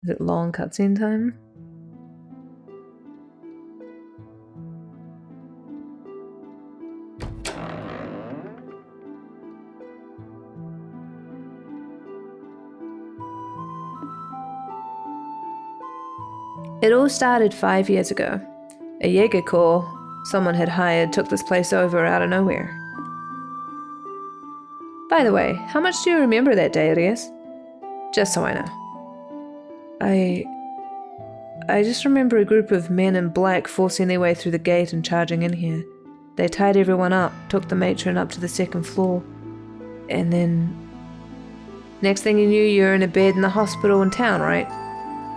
Is it long cutscene time? It all started 5 years ago. A Jaeger Corps someone had hired took this place over out of nowhere. By the way, how much do you remember that day, Arias? Just so I know. I just remember a group of men in black forcing their way through the gate and charging in here. They tied everyone up, took the matron up to the second floor, and then... Next thing you knew, you were in a bed in the hospital in town, right?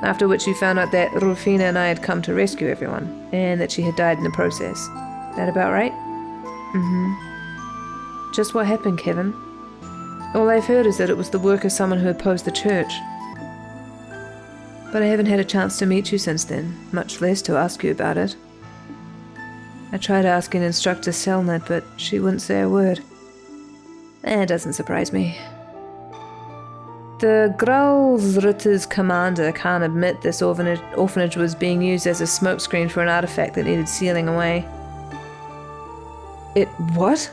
After which you found out that Rufina and I had come to rescue everyone, and that she had died in the process. That about right? Mm-hmm. Just what happened, Kevin? All I've heard is that it was the work of someone who opposed the church. But I haven't had a chance to meet you since then, much less to ask you about it. I tried asking Instructor Selnet, but she wouldn't say a word. It doesn't surprise me. The Gralsritter's commander can't admit this orphanage was being used as a smokescreen for an artifact that needed sealing away. It what?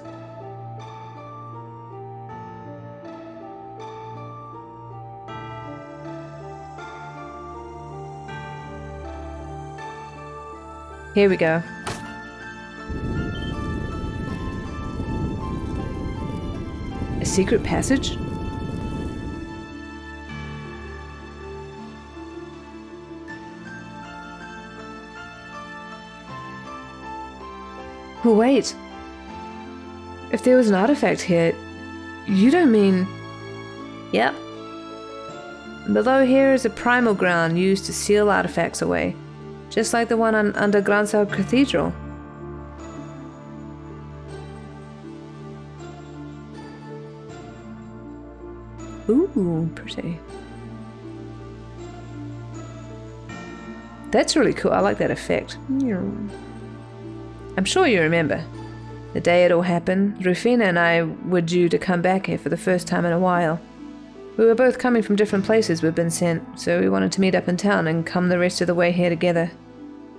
Here we go. A secret passage? Oh, wait. If there was an artifact here, you don't mean... Yep. Below here is a primal ground used to seal artifacts away, just like the one under Gransau Cathedral. Ooh, pretty. That's really cool. I like that effect. I'm sure you remember. The day it all happened, Rufina and I were due to come back here for the first time in a while. We were both coming from different places we'd been sent, so we wanted to meet up in town and come the rest of the way here together.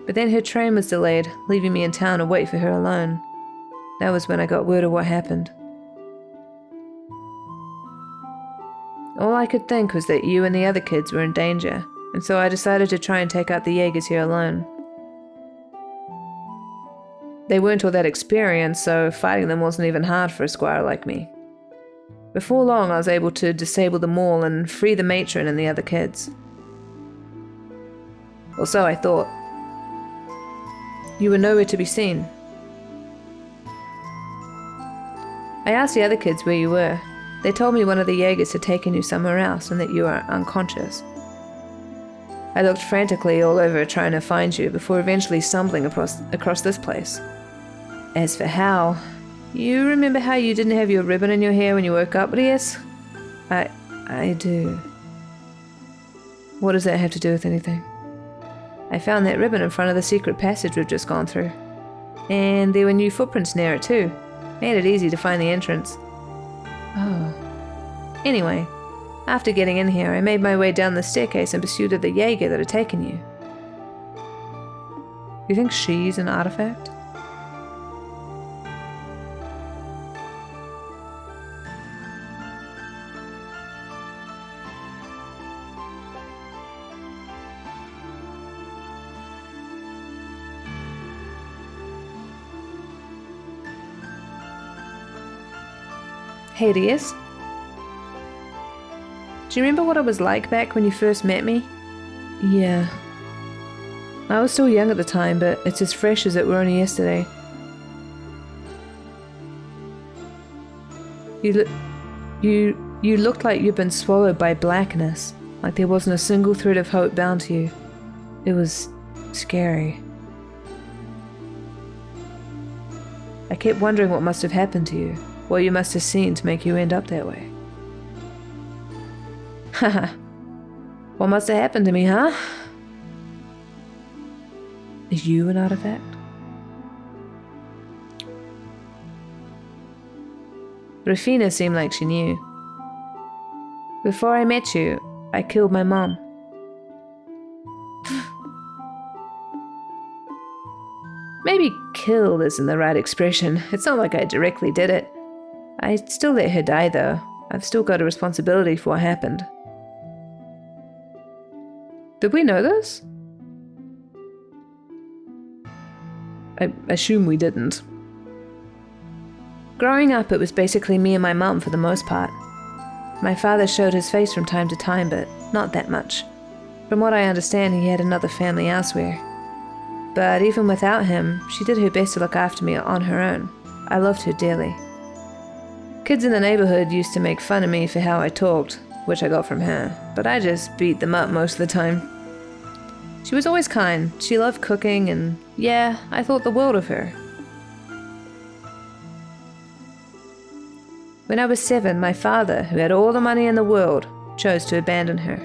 But then her train was delayed, leaving me in town to wait for her alone. That was when I got word of what happened. All I could think was that you and the other kids were in danger, and so I decided to try and take out the Jaegers here alone. They weren't all that experienced, so fighting them wasn't even hard for a squire like me. Before long, I was able to disable them all and free the matron and the other kids. Or so I thought. You were nowhere to be seen. I asked the other kids where you were. They told me one of the Jaegers had taken you somewhere else and that you were unconscious. I looked frantically all over trying to find you before eventually stumbling across this place. As for how, you remember how you didn't have your ribbon in your hair when you woke up, Rias? I do. What does that have to do with anything? I found that ribbon in front of the secret passage we've just gone through. And there were new footprints near it too. Made it easy to find the entrance. Oh. Anyway, after getting in here, I made my way down the staircase in pursuit of the Jaeger that had taken you. You think she's an artifact? Hey, Rias. Do you remember what it was like back when you first met me? Yeah. I was still young at the time, but it's as fresh as it were only yesterday. You looked like you'd been swallowed by blackness, like there wasn't a single thread of hope bound to you. It was scary. I kept wondering what must have happened to you, what you must have seen to make you end up that way. Haha. What must have happened to me, huh? Is you an artifact? Rufina seemed like she knew. Before I met you, I killed my mom. maybe killed isn't the right expression. It's not like I directly did it. I still let her die, though. I've still got a responsibility for what happened. Did we know this? I assume we didn't. Growing up, it was basically me and my mum for the most part. My father showed his face from time to time, but not that much. From what I understand, he had another family elsewhere. But even without him, she did her best to look after me on her own. I loved her dearly. Kids in the neighborhood used to make fun of me for how I talked, which I got from her, but I just beat them up most of the time. She was always kind, she loved cooking, and yeah, I thought the world of her. When I was 7, my father, who had all the money in the world, chose to abandon her.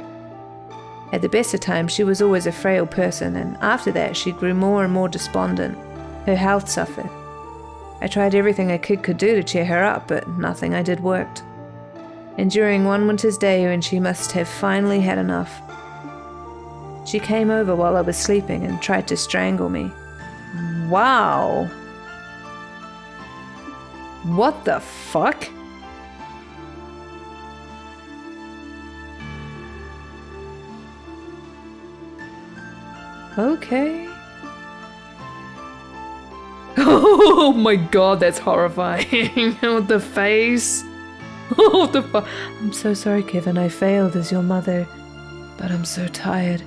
At the best of times, she was always a frail person, and after that she grew more and more despondent. Her health suffered. I tried everything I could do to cheer her up, but nothing I did worked. And during one winter's day when she must have finally had enough, she came over while I was sleeping and tried to strangle me. Wow! What the fuck? Okay. Oh my god, that's horrifying. With the face. Oh, the fuck. I'm so sorry, Kevin. I failed as your mother. But I'm so tired.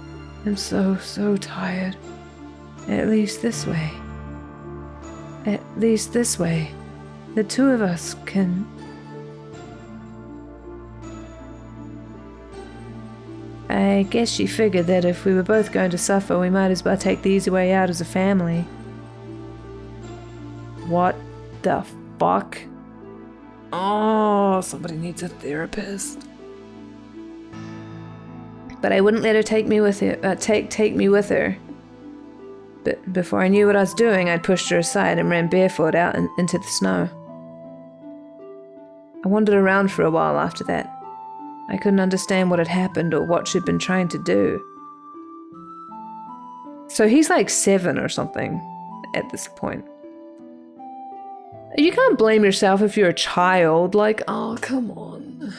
I'm so tired. At least this way. At least this way. The two of us can... I guess she figured that if we were both going to suffer, we might as well take the easy way out as a family. What the fuck? Oh, somebody needs a therapist. But I wouldn't let her take me with her. Take me with her. But before I knew what I was doing, I'd pushed her aside and ran barefoot out into the snow. I wandered around for a while after that. I couldn't understand what had happened or what she'd been trying to do. So he's like 7 or something at this point. You can't blame yourself if you're a child. Like, oh, come on.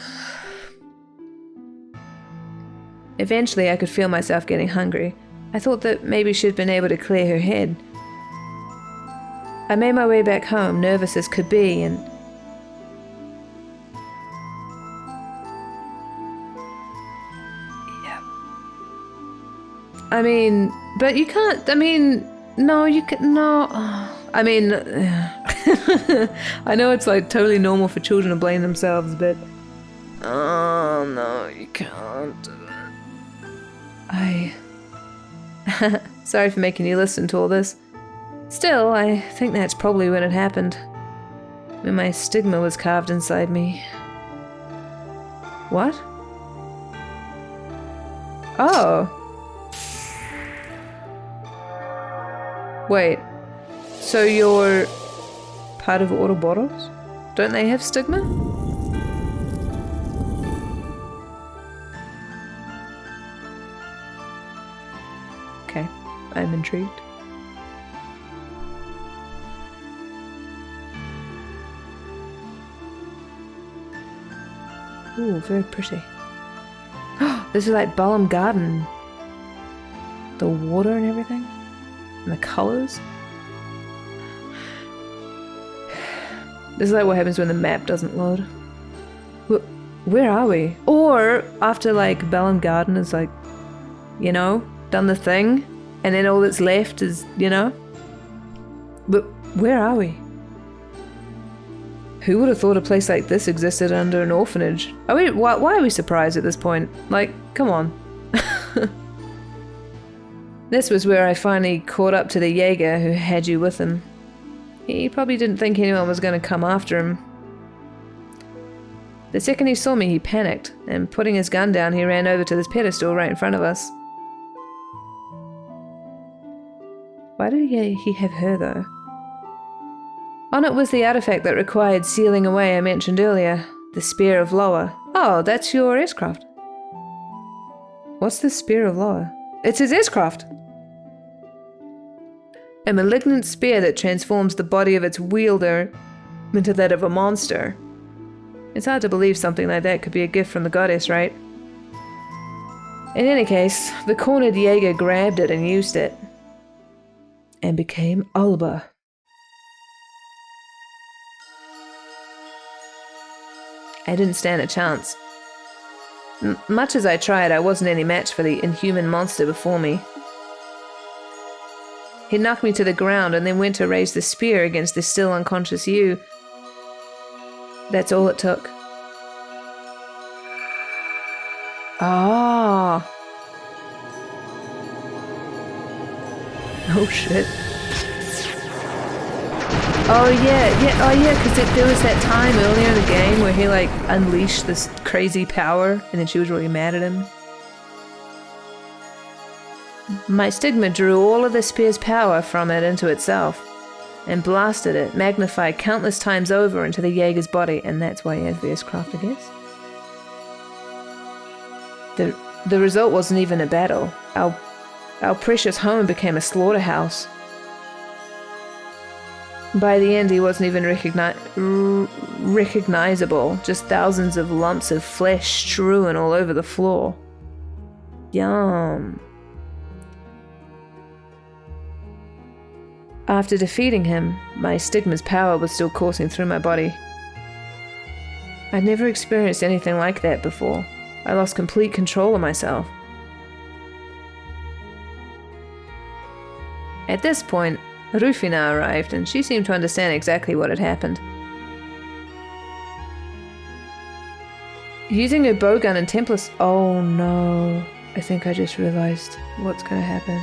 Eventually, I could feel myself getting hungry. I thought that maybe she'd been able to clear her head. I made my way back home, nervous as could be, and... yeah. I mean, but you can't, I mean, no, you can, no. I mean, I know it's like totally normal for children to blame themselves, but... oh, no, you can't do it. Sorry for making you listen to all this. Still, I think that's probably when it happened. When my stigma was carved inside me. What? Oh. Wait. So you're part of Ouroboros? Don't they have stigma? Okay, I'm intrigued. Ooh, very pretty. This is like Balam Garden. The water and everything. And the colours. This is like what happens when the map doesn't load. Where are we? Or after like Balam Garden is like, you know, done the thing, and then all that's left is, you know. But where are we? Who would have thought a place like this existed under an orphanage? Are we, why are we surprised at this point? Like, come on. This was where I finally caught up to the Jaeger who had you with him. He probably didn't think anyone was going to come after him. The second he saw me, he panicked, and putting his gun down, he ran over to this pedestal right in front of us. Why did he have her, though? On it was the artifact that required sealing away I mentioned earlier, the Spear of LoH. Oh, that's your aircraft. What's the Spear of LoH? It's his aircraft! A malignant spear that transforms the body of its wielder into that of a monster. It's hard to believe something like that could be a gift from the goddess, right? In any case, the cornered Jaeger grabbed it and used it. And became Alba. I didn't stand a chance. Much as I tried, I wasn't any match for the inhuman monster before me. He knocked me to the ground and then went to raise the spear against the still unconscious you. That's all it took. Ah. Oh shit. Oh yeah, because there was that time earlier in the game where he like unleashed this crazy power and then she was really mad at him. My stigma drew all of the spear's power from it into itself and blasted it, magnified countless times over into the Jaeger's body, and that's why he has Verskraft, I guess. The result wasn't even a battle. Our precious home became a slaughterhouse. By the end, he wasn't even recognizable, just thousands of lumps of flesh strewn all over the floor. Yum. After defeating him, my stigma's power was still coursing through my body. I'd never experienced anything like that before. I lost complete control of myself. At this point, Rufina arrived, and she seemed to understand exactly what had happened. Using her bowgun and Templar... Oh no, I think I just realized what's going to happen.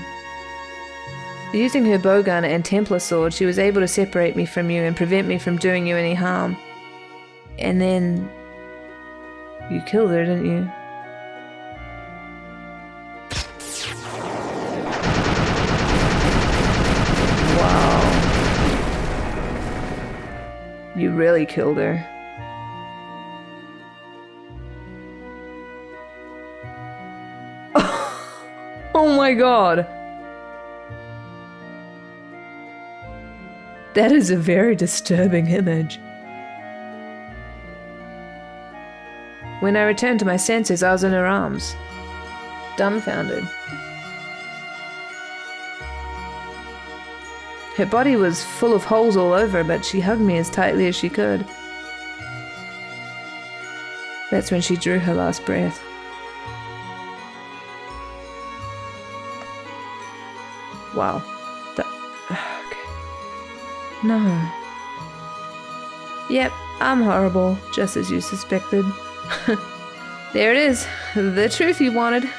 Using her bowgun and Templar sword, she was able to separate me from you and prevent me from doing you any harm. And then... you killed her, didn't you? You really killed her. Oh my god! That is a very disturbing image. When I returned to my senses, I was in her arms, dumbfounded. Her body was full of holes all over, but she hugged me as tightly as she could. That's when she drew her last breath. Wow. Okay. No. Yep, I'm horrible, just as you suspected. There it is, the truth you wanted.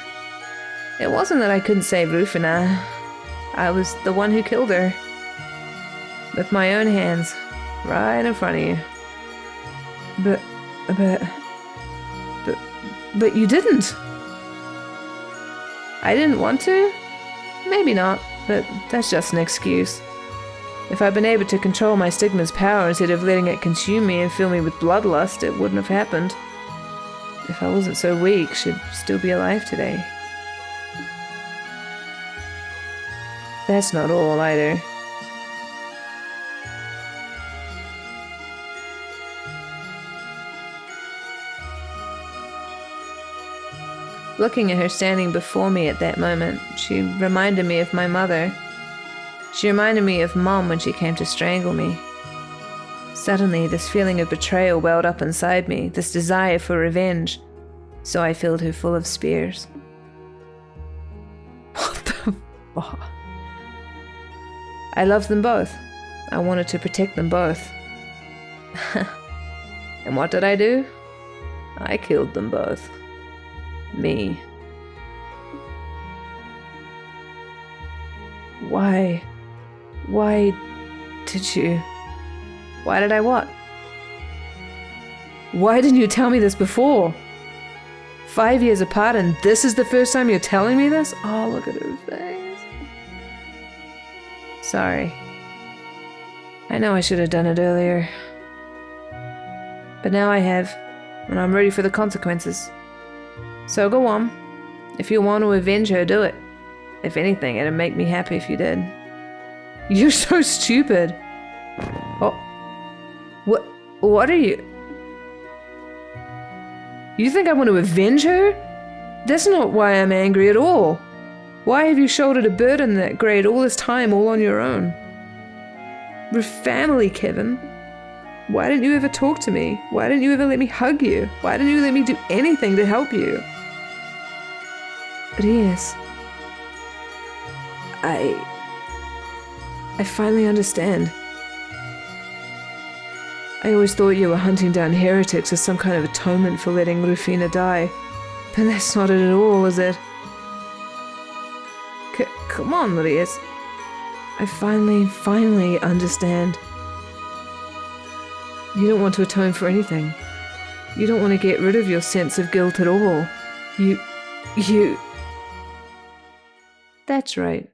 It wasn't that I couldn't save Rufina. I was the one who killed her. With my own hands, right in front of you. But you didn't. I didn't want to? Maybe not, but that's just an excuse. If I'd been able to control my stigma's power instead of letting it consume me and fill me with bloodlust, it wouldn't have happened. If I wasn't so weak, she'd still be alive today. That's not all either. Looking at her standing before me at that moment, she reminded me of my mother. She reminded me of Mom when she came to strangle me. Suddenly, this feeling of betrayal welled up inside me, this desire for revenge, so I filled her full of spears. What the fuck? I loved them both. I wanted to protect them both. And what did I do? I killed them both. Me. Why? Why did you? Why did I what? Why didn't you tell me this before? 5 years apart and this is the first time you're telling me this? Oh, look at her face. Sorry. I know I should have done it earlier. But now I have, and I'm ready for the consequences. So go on. If you want to avenge her, do it. If anything, it'd make me happy if you did. You're so stupid. Oh. What are you? You think I want to avenge her? That's not why I'm angry at all. Why have you shouldered a burden that great all this time all on your own? We're family, Kevin. Why didn't you ever talk to me? Why didn't you ever let me hug you? Why didn't you let me do anything to help you? But yes, I finally understand. I always thought you were hunting down heretics as some kind of atonement for letting Rufina die. But that's not it at all, is it? Come on, Reyes. I finally understand. You don't want to atone for anything. You don't want to get rid of your sense of guilt at all. You... That's right.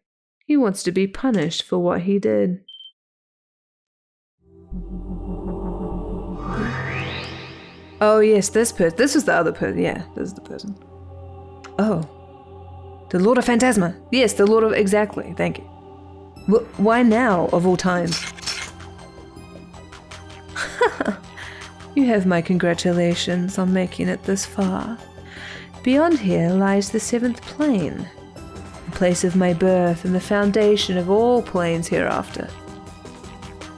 He wants to be punished for what he did. Oh yes, this person. This is the other person. Yeah, this is the person. Oh. The Lord of Phantasma. Yes, the Lord of... Exactly, thank you. Why now, of all times? You have my congratulations on making it this far. Beyond here lies the seventh plane, the place of my birth and the foundation of all planes hereafter.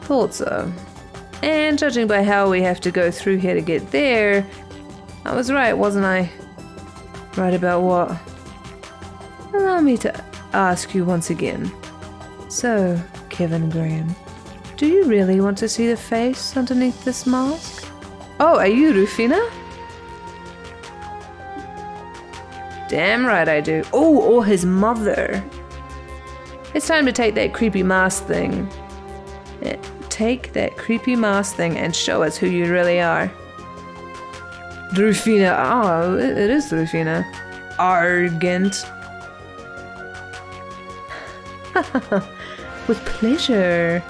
Thought so. And judging by how we have to go through here to get there, I was right, wasn't I? Right about what? Allow me to ask you once again. So, Kevin Graham, do you really want to see the face underneath this mask? Oh, are you Rufina? Damn right I do. Oh, or his mother. It's time to take that creepy mask thing. Take that creepy mask thing and show us who you really are. Rufina. Oh, it is Rufina. Arrogant. With pleasure.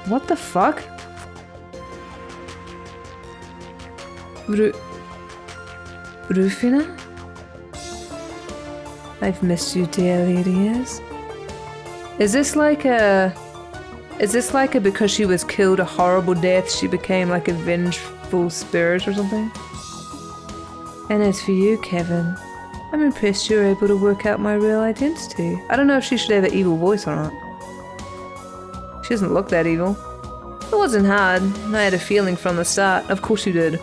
What the fuck? Rufina? I've missed you dearly, Reyes. Is this like a because she was killed a horrible death, she became like a vengeful spirit or something? And as for you, Kevin, I'm impressed you're able to work out my real identity. I don't know if she should have an evil voice or not. She doesn't look that evil. It wasn't hard. I had a feeling from the start. Of course you did.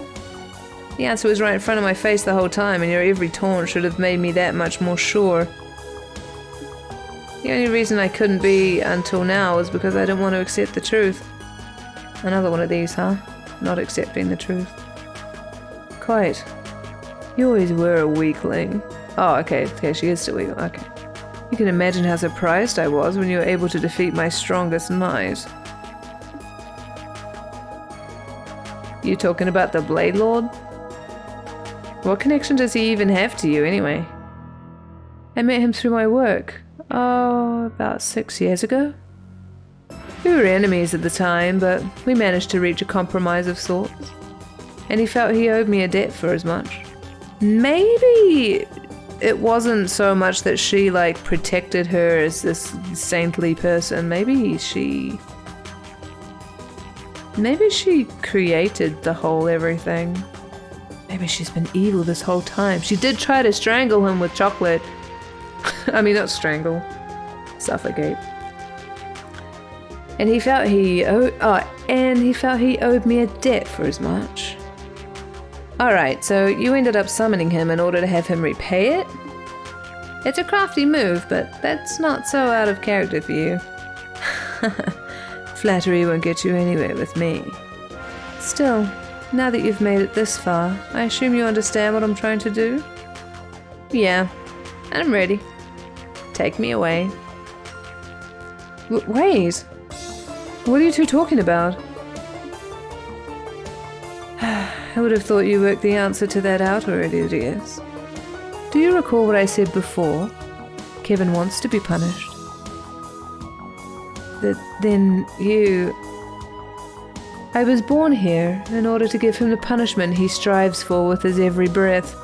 The answer was right in front of my face the whole time, and your every taunt should have made me that much more sure. The only reason I couldn't be until now was because I didn't want to accept the truth. Another one of these, huh? Not accepting the truth. Quite. You always were a weakling. Oh, okay, she is still evil, okay. You can imagine how surprised I was when you were able to defeat my strongest knight. You talking about the Blade Lord? What connection does he even have to you, anyway? I met him through my work. Oh, about 6 years ago? We were enemies at the time, but we managed to reach a compromise of sorts. And he felt he owed me a debt for as much. Maybe it wasn't so much that she, like, protected her as this saintly person. Maybe she created the whole everything. Maybe she's been evil this whole time. She did try to strangle him with chocolate. I mean, not strangle. Suffocate. And he felt he owed me a debt for as much. Alright, so you ended up summoning him in order to have him repay it? It's a crafty move, but that's not so out of character for you. Flattery won't get you anywhere with me. Still, now that you've made it this far, I assume you understand what I'm trying to do? Yeah, I'm ready. Take me away. Wait! What are you two talking about? I would have thought you worked the answer to that out already, Reyes. Do you recall what I said before? Kevin wants to be punished. Then you... I was born here in order to give him the punishment he strives for with his every breath.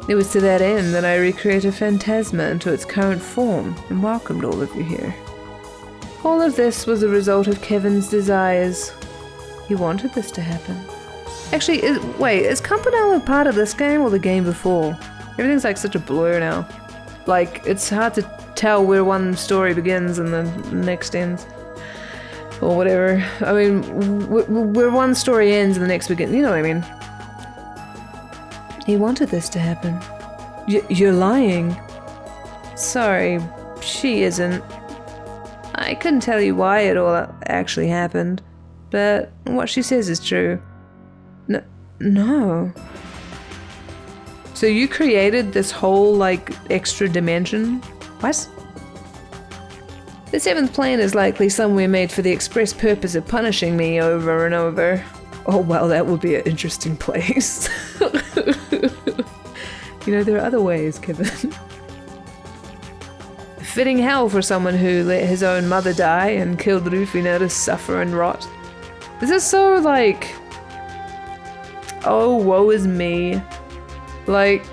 It was to that end that I recreated Phantasma into its current form and welcomed all of you here. All of this was a result of Kevin's desires. He wanted this to happen. Actually, is Campanella part of this game or the game before? Everything's like such a blur now. Like, it's hard to tell where one story begins and the next ends. Or whatever. I mean, where one story ends and the next begins. You know what I mean? He wanted this to happen. You're lying. Sorry, she isn't. I couldn't tell you why it all actually happened, but what she says is true. No. So you created this whole, like, extra dimension? What? The seventh plane is likely somewhere made for the express purpose of punishing me over and over. Oh, well, that would be an interesting place. You know, there are other ways, Kevin. Fitting hell for someone who let his own mother die and killed Rufina to suffer and rot. This is so, like... Oh, woe is me. Like,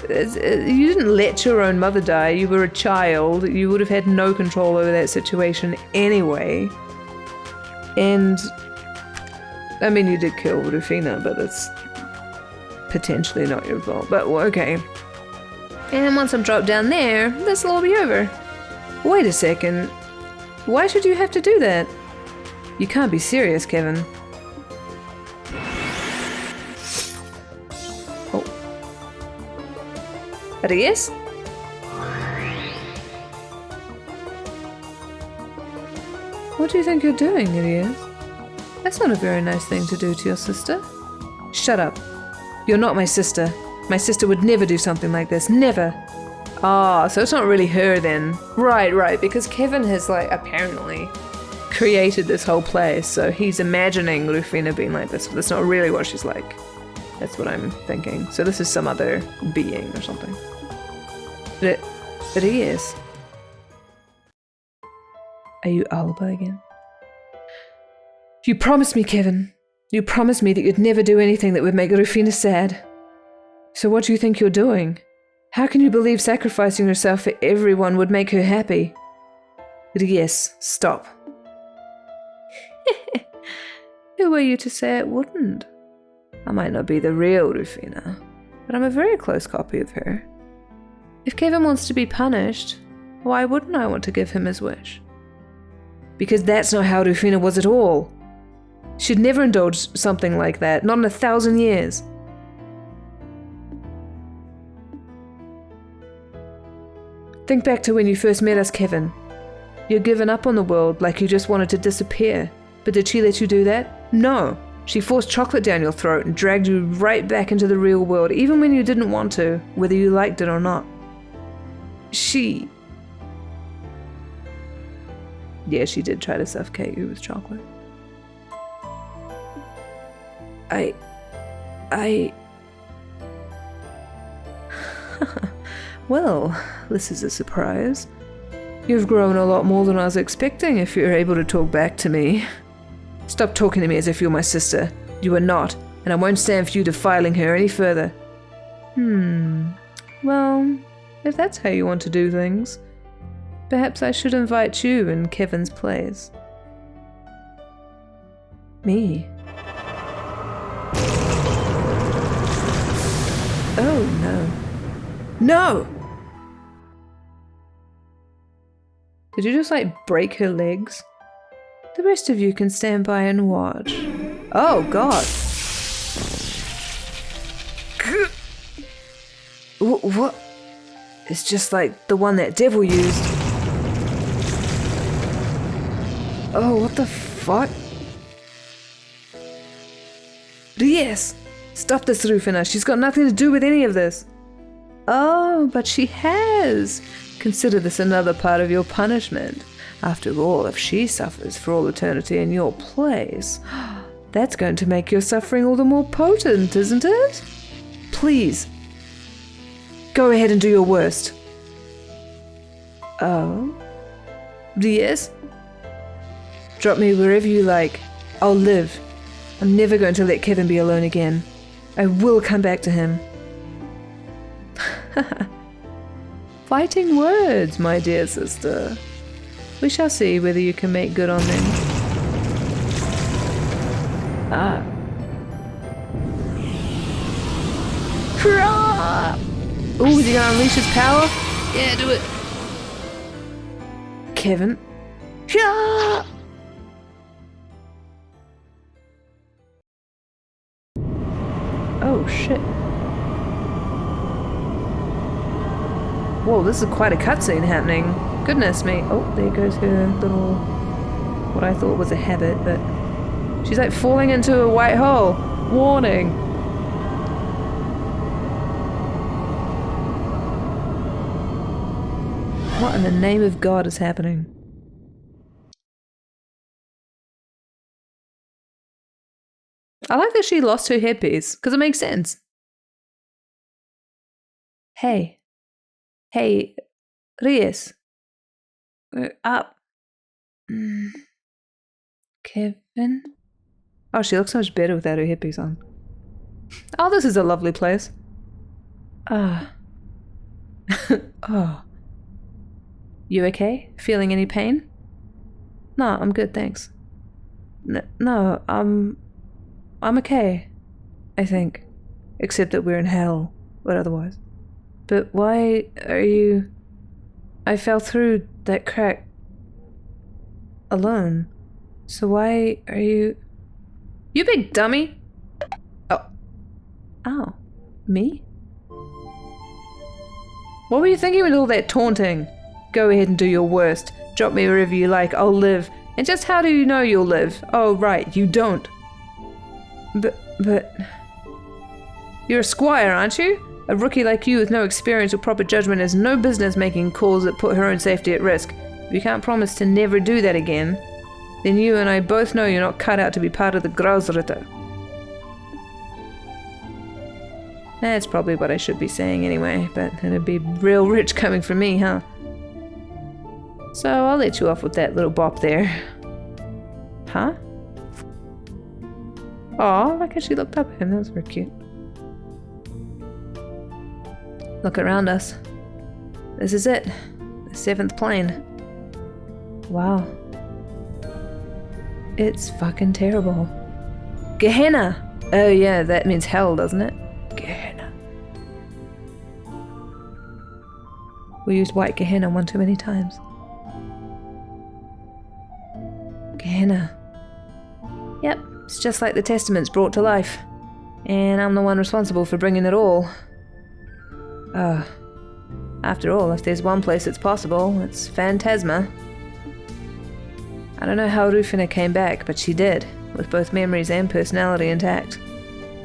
you didn't let your own mother die. You were a child. You would have had no control over that situation anyway. And... I mean, you did kill Rufina, but it's potentially not your fault. But, okay. And once I'm dropped down there, this will all be over. Wait a second. Why should you have to do that? You can't be serious, Kevin. Oh. Arias? What do you think you're doing, Arias? That's not a very nice thing to do to your sister. Shut up. You're not my sister. My sister would never do something like this. Never. Ah, so it's not really her then. Right, because Kevin has, like, apparently created this whole place, so he's imagining Rufina being like this, but that's not really what she's like. That's what I'm thinking. So this is some other being or something. But he is. Are you Alba again? You promised me, Kevin. You promised me that you'd never do anything that would make Rufina sad. So what do you think you're doing? How can you believe sacrificing yourself for everyone would make her happy? Yes, stop. Who were you to say it wouldn't? I might not be the real Rufina, but I'm a very close copy of her. If Kevin wants to be punished, why wouldn't I want to give him his wish? Because that's not how Rufina was at all. She'd never indulged something like that, not in 1,000 years. Think back to when you first met us, Kevin. You'd given up on the world like you just wanted to disappear. But did she let you do that? No. She forced chocolate down your throat and dragged you right back into the real world, even when you didn't want to, whether you liked it or not. Yeah, she did try to suffocate you with chocolate. Well, this is a surprise. You've grown a lot more than I was expecting if you're able to talk back to me. Stop talking to me as if you're my sister. You are not, and I won't stand for you defiling her any further. Well, if that's how you want to do things, perhaps I should invite you in Kevin's place. Me? Oh, no. No! Did you just, like, break her legs? The rest of you can stand by and watch. Oh, God. What? It's just like the one that devil used. Oh, what the fuck? Yes! Stop this, Rufina. She's got nothing to do with any of this. Oh, but she has. Consider this another part of your punishment. After all, if she suffers for all eternity in your place, that's going to make your suffering all the more potent, isn't it? Please, go ahead and do your worst. Oh? Yes? Drop me wherever you like. I'll live. I'm never going to let Kevin be alone again. I will come back to him. Fighting words, my dear sister. We shall see whether you can make good on them. Ah. Ooh, is he gonna unleash his power? Yeah, do it. Kevin. Oh, shit. Whoa, this is quite a cutscene happening. Goodness me. Oh, there goes her little... what I thought was a habit, but... she's like falling into a white hole. Warning. What in the name of God is happening? I like that she lost her headpiece, because it makes sense. Hey. Hey, Reyes. We're up. Kevin? Oh, she looks so much better without her headpiece on. Oh, this is a lovely place. Ah. Oh. You okay? Feeling any pain? No, I'm good, thanks. No, I'm okay, I think. Except that we're in hell, but otherwise. But why are you... I fell through that crack alone. So why are you... You big dummy! Oh. Ow. Me? What were you thinking with all that taunting? Go ahead and do your worst. Drop me wherever you like, I'll live. And just how do you know you'll live? Oh, right, you don't. But... You're a squire, aren't you? A rookie like you with no experience or proper judgment has no business making calls that put her own safety at risk. If you can't promise to never do that again, then you and I both know you're not cut out to be part of the Grausritter. That's probably what I should be saying anyway, but it'd be real rich coming from me, huh? So I'll let you off with that little bop there. Huh? Aw, like how she looked up at him, that was very cute. Look around us. This is it. The 7th plane. Wow. It's fucking terrible. Gehenna! Oh yeah, that means hell, doesn't it? Gehenna. We used white Gehenna one too many times. Gehenna. Yep, it's just like the Testament's brought to life. And I'm the one responsible for bringing it all. After all, if there's one place it's possible, it's Phantasma. I don't know how Rufina came back, but she did, with both memories and personality intact.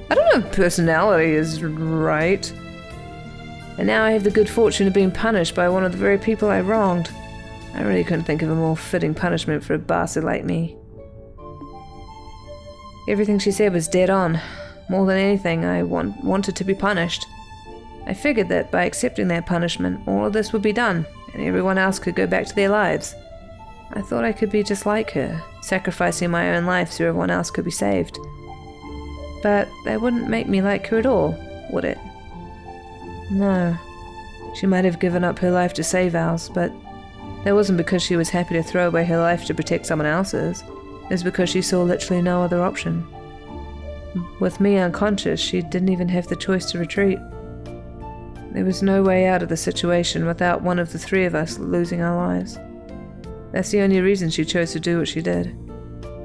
I don't know if personality is right. And now I have the good fortune of being punished by one of the very people I wronged. I really couldn't think of a more fitting punishment for a bastard like me. Everything she said was dead on. More than anything, I wanted to be punished. I figured that by accepting their punishment, all of this would be done, and everyone else could go back to their lives. I thought I could be just like her, sacrificing my own life so everyone else could be saved. But that wouldn't make me like her at all, would it? No. She might have given up her life to save ours, but that wasn't because she was happy to throw away her life to protect someone else's. It was because she saw literally no other option. With me unconscious, she didn't even have the choice to retreat. There was no way out of the situation without one of the three of us losing our lives. That's the only reason she chose to do what she did.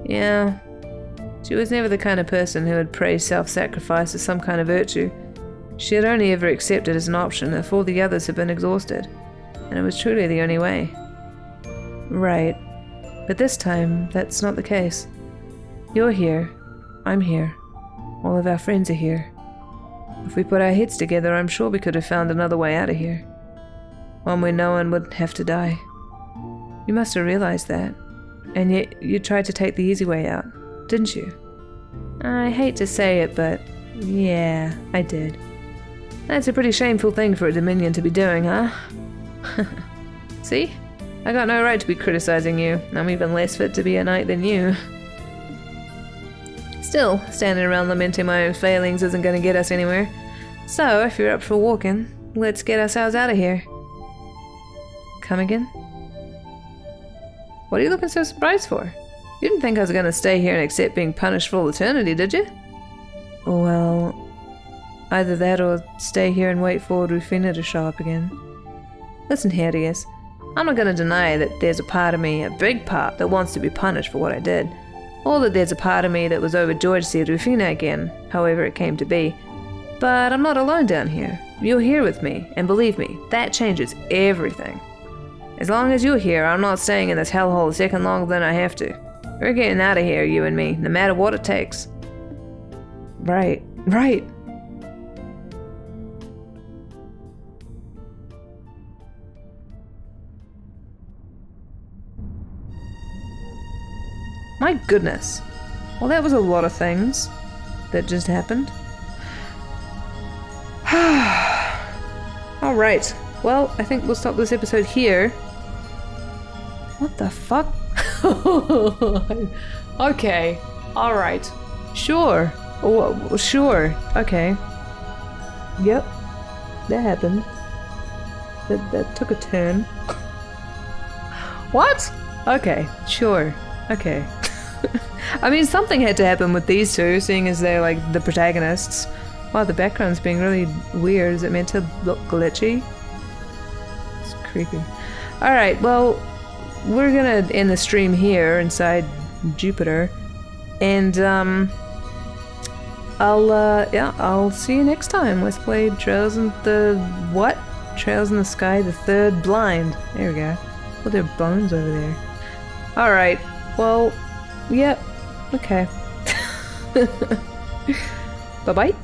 Yeah, she was never the kind of person who would praise self-sacrifice as some kind of virtue. She had only ever accepted as an option if all the others had been exhausted, and it was truly the only way. Right, but this time, that's not the case. You're here, I'm here, all of our friends are here. If we put our heads together, I'm sure we could have found another way out of here. One where no one would have to die. You must have realized that. And yet, you tried to take the easy way out, didn't you? I hate to say it, but yeah, I did. That's a pretty shameful thing for a Dominion to be doing, huh? See? I got no right to be criticizing you. I'm even less fit to be a knight than you. Still, standing around lamenting my own failings isn't going to get us anywhere. So, if you're up for walking, let's get ourselves out of here. Come again? What are you looking so surprised for? You didn't think I was gonna stay here and accept being punished for all eternity, did you? Well, either that or stay here and wait for Rufina to show up again. Listen here, dears. I'm not gonna deny that there's a part of me, a big part, that wants to be punished for what I did. Or that there's a part of me that was overjoyed to see Rufina again, however it came to be. But I'm not alone down here. You're here with me, and believe me, that changes everything. As long as you're here, I'm not staying in this hellhole a second longer than I have to. We're getting out of here, you and me, no matter what it takes. Right. My goodness. Well, that was a lot of things that just happened. Alright. Well, I think we'll stop this episode here. What the fuck? Okay. Alright. Sure. Oh, sure. Okay. Yep. That happened. That took a turn. What? Okay. Sure. Okay. I mean, something had to happen with these two, seeing as they're like the protagonists. Wow, the background's being really weird. Is it meant to look glitchy? It's creepy. Alright, well, we're gonna end the stream here inside Jupiter. And, I'll see you next time. Let's play Trails in the... what? Trails in the Sky, the Third Blind. There we go. Oh, there are bones over there. Alright, well, yep. Okay. Bye-bye.